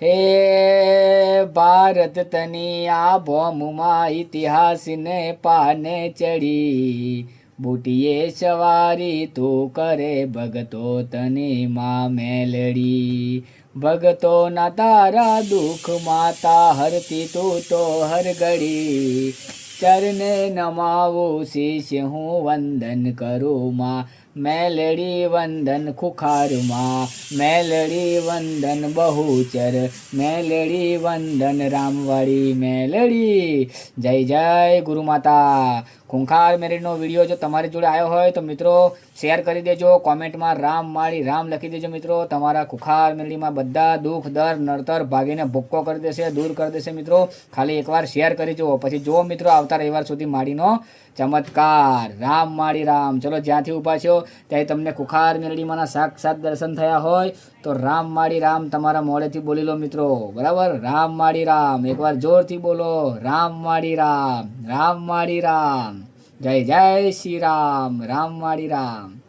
હે ભારત તની આ ભોમમાં ઇતિહાસને પાને ચડી, બુટીએ સવારી તું કરે ભગતો તની માં મેલડી, ભગતો ના તારા દુઃખ માતા હરતી તું તો હર ઘડી, ચરને નમાવું શીશ હું વંદન કરું માં, મેલડી વંદન ખુખારમાં, મેલડી વંદન બહુચર, મેલડી વંદન રામવાળી મેલડી. જય જય ગુરુ માતા. ખૂંખાર મેલડીનો વિડીયો જો તમારી જોડે આવ્યો હોય તો મિત્રો શેર કરી દેજો, કોમેન્ટમાં રામ માળી રામ લખી દેજો મિત્રો. તમારા ખૂંખાર મેલડીમાં બધા દુઃખ દર નડતર ભાગીને ભૂક્કો કરી દેશે, દૂર કરી દેશે મિત્રો. ખાલી એકવાર શેર કરી જુઓ, પછી જુઓ મિત્રો આવતા રવિવાર સુધી માળીનો ચમત્કાર. રામ માળી રામ. ચલો જ્યાંથી ઊભા છો ત્યાં તમને ખૂંખાર મેલડીમાંના સાક્ષાત દર્શન થયા હોય તો રામ માળી રામ તમારા મોડેથી બોલી લો મિત્રો, બરાબર. રામ માળી રામ એકવાર જોરથી બોલો, રામ માળી રામ, રામ માળી રામ. જય જય શ્રી રામ, રામ માળી રામ.